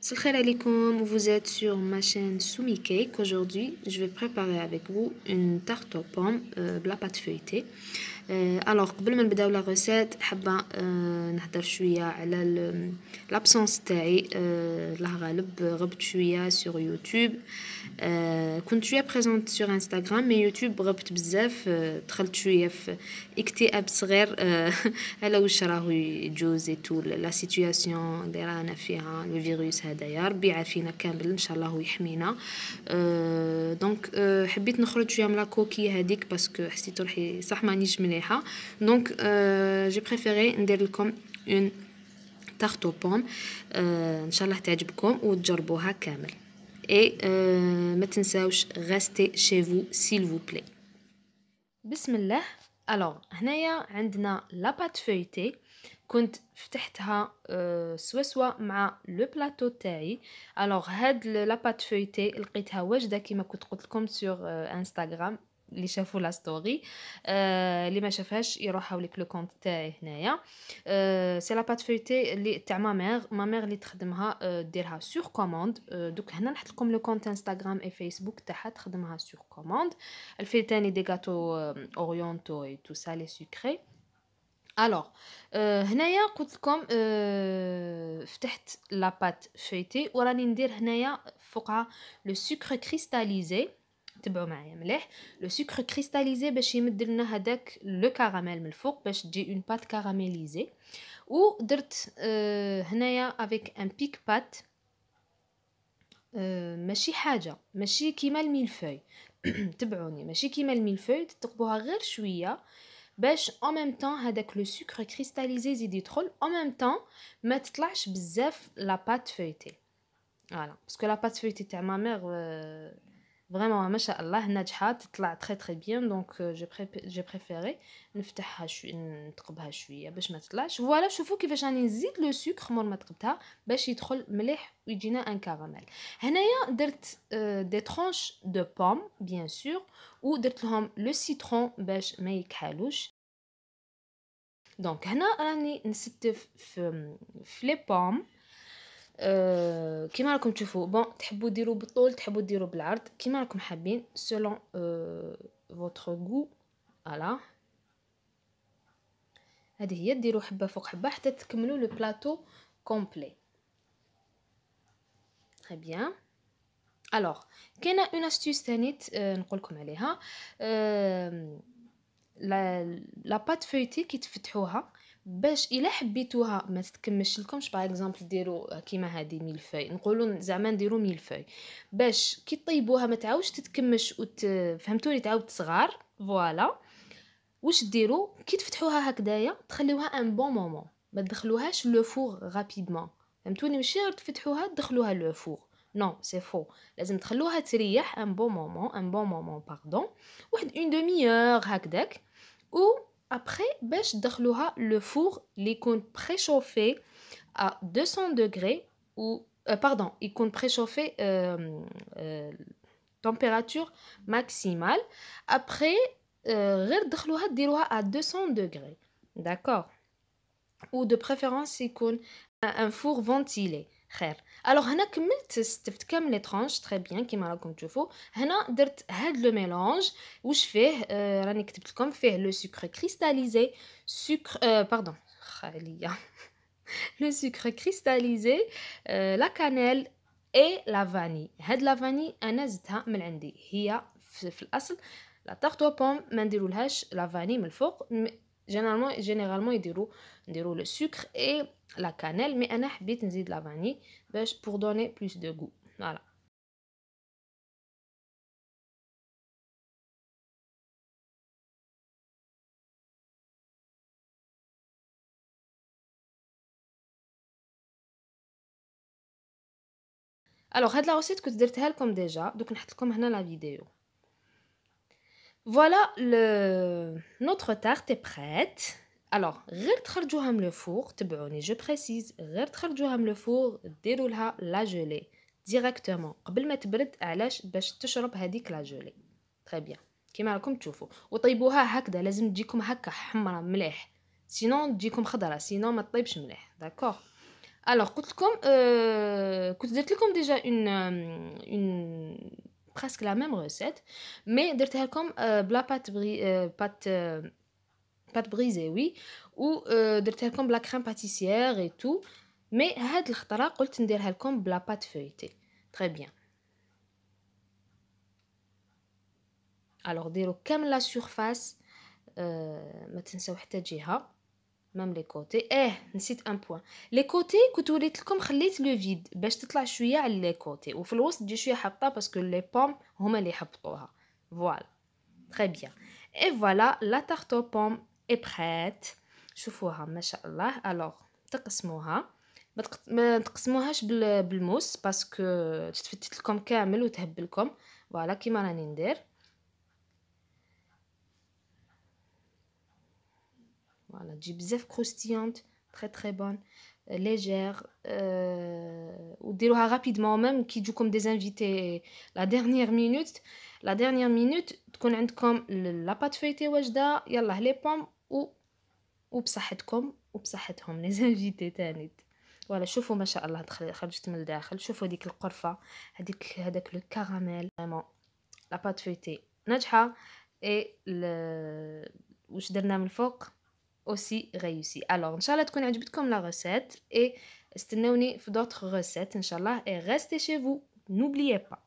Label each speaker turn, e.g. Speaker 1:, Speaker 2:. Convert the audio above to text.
Speaker 1: Salam alaikum, vous êtes sur ma chaîne Soumi Cake. Aujourd'hui, je vais préparer avec vous une tarte aux pommes de la pâte feuilletée. Alors, قبل ما نبداو لا recette حابة نهضر شوية على l'absence تاعي الله غالب غبت شوية sur YouTube. كنت شوية بريزونت sur Instagram mais YouTube غبت بزاف. دخلت شوية في اكتئاب صغير على واش راهو يجوز تو لا سيتوياسيون اللي رانا فيها لو فيروس هدايا ربي يعافينا كامل ان شاء الله ويحمينا. دونك حبيت نخرج شويه من لا كوكي هذيك باسكو حسيت روحي صح مانيش مليحه. دونك جي بريفيري ندير لكم اون تارت او بوم. ان شاء الله تعجبكم وتجربوها كامل. اي ما تنساوش غاستي شي فو سيل فو بلاي. بسم الله. الوغ هنايا عندنا لا بات فويتي كنت فتحتها سوا مع لو بلاطو تاعي. الوغ هاد لا بات فويتي لقيتها واجده كيما كنت قلت لكم سور انستغرام اللي شافوا لا ستوري. اللي ما شافهاش يروح حولك لو كونت تاعي هنايا. سي لا بات فويتي اللي تاع ما مير اللي تخدمها ديرها سور كوموند. دوك هنا نحط لكم لو كونت انستغرام اي فيسبوك تاعها تخدمها سور كوموند. الفي تاني دي غاتو اورينتو اي تو سا لي سكري. الوغ هنايا قلت لكم فتحت لا بات فويتي وراني ندير هنايا فوقها لو سكر كريستاليزي. تبعوا معايا مليح لو سكر كريستاليزي باش يمد لنا هذاك لو كراميل من الفوق باش تجي اون بات كراميليزي. ودرت هنايا افيك ان بيك بات. ماشي حاجه ماشي كيما الميلفوي. تبعوني ماشي كيما الميلفوي تثقبوها غير شويه باش en même temps هذاك لو سكر كريستاليزي يزيد يدخل en même temps ما تطلعش بزاف لا بات فويتي. فوالا باسكو لا بات فويتي تاع ما مير فريمون ما شاء الله ناجحه تطلع تري تري بيان. دونك جي بريفيري نفتحها نتقبها شويه باش ما تطلعش. فوالا شوفوا كيفاش راني نزيد لو سكر مور ما تقبتها باش يدخل مليح ويجينا ان كراميل. هنايا درت دي ترونش دو بوم بيان سور ودرت لهم لو سيترون باش ما يكحالوش. دونك هنا راني نستف في لي بوم كيما راكم تشوفوا. بون تحبوا ديروا بالطول تحبوا ديروا بالعرض كيما راكم حابين سولون فوتر غو. فوالا هذه هي ديروا حبه فوق حبه حتى تكملوا لو بلاطو كومبلي. تري بيان. الوغ كاينه اون استيوس ثاني نقول لكم عليها. لا بات فويتي كي تفتحوها باش الا حبيتوها ما تتكمش لكمش باغ اكزومبل ديروا كيما هذه ميلفوي نقولوا زعما نديروا ميلفوي باش كي طيبوها ما تعاودش تتكمش فهمتوني تعاود تصغار. فوالا واش ديروا كي تفتحوها هكذايا تخليوها ان بون مومون ما تدخلوهاش لو فور رابيدمون. فهمتوني ماشي غير تفتحوها تدخلوها لو فور نو سي فو. لازم تخلوها تريح ان بون مومون باردون واحد اون دومي اور هكذاك. و après باش تدخلوها لو فور اللي يكون بريشوفي à 200 degrés ou pardon يكون بريشوفي température maximale. après غير تدخلوها ديروها à 200 degrés d'accord. ou de préférence يكون un four ventilé خير. الوغ هنا كملت استفت كامل لي طرونش تري بيان كيما راكم تشوفوا. هنا درت هاد لو ميلونج واش فيه راني كتبت لكم فيه لو سكر كريستاليزي سكر باردون خاليه لو سكر كريستاليزي لا كانيل اي لا فاني. هاد لا فاني انا زدتها من عندي هي في الاصل لا تارت او بوم ما نديرولهاش لا فاني من الفوق. جينيرالمون نديرو لو سكر اي la cannelle mais انا حبيت نزيد لا فاني باش pour donner plus de goût. voilà. alors هاد لا روسيت كنت درتها لكم ديجا دوك نحط لكم هنا لا فيديو. voilà le notre tarte est prête. alors غير تخرجوها من لو فور تبعوني جو بريسيز غير تخرجوها من لو فور ديروا لها لا جولي ديريكتومون قبل ما تبرد. علاش؟ باش تشرب هذيك لا جولي تري بيان كيما راكم تشوفوا. وطيبوها هكذا لازم تجيكم هكا حمرا مليح سينون تجيكم خضره سينون ما تطيبش مليح داكوغ. Alors قلت لكم كنت درت لكم déjà une presque la même recette mais درتها لكم بلا pâte brisée oui و درتها لكم بلا crème pâtissière et tout mais هاد الخطرة قلت نديرها لكم بلا pâte feuilletée très bien. alors ديروا كامل لا surface ما تنساو حتى جهة مام لي كوتي نسيت ان بوين لي كوتي كنت وريت لكم خليت لو فيد باش تطلع شويه على لي كوتي وفي الوسط تجي شويه حاطه باسكو لي بوم هما اللي يحبطوها فوالا تري بيان اي فوالا لا تارت او بوم اي بريت شوفوها ما شاء الله الوغ تقسموها ما تقسموهاش بالموس باسكو تتفتت لكم كامل وتهبلكم فوالا كيما راني ندير Voilà, تجي بزاف croustillante, très très bonne, légère, وديروها rapidement même كي يجوكم des invités la dernière minute تكون عندكم لا بات فيتي واجدة يلا لي بوم وبصحتكم وبصحتهم les invités تاني فوالا شوفوا ما شاء الله خرجت من الداخل شوفوا هذيك القرفة هذاك لو كراميل فريمون لا بات فيتي ناجحة اي واش درنا من فوق aussi réussi. Alors, Inch'Allah, تكون عجبتكم la recette et استنوني في d'autres recettes, Inch'Allah, et restez chez vous. N'oubliez pas.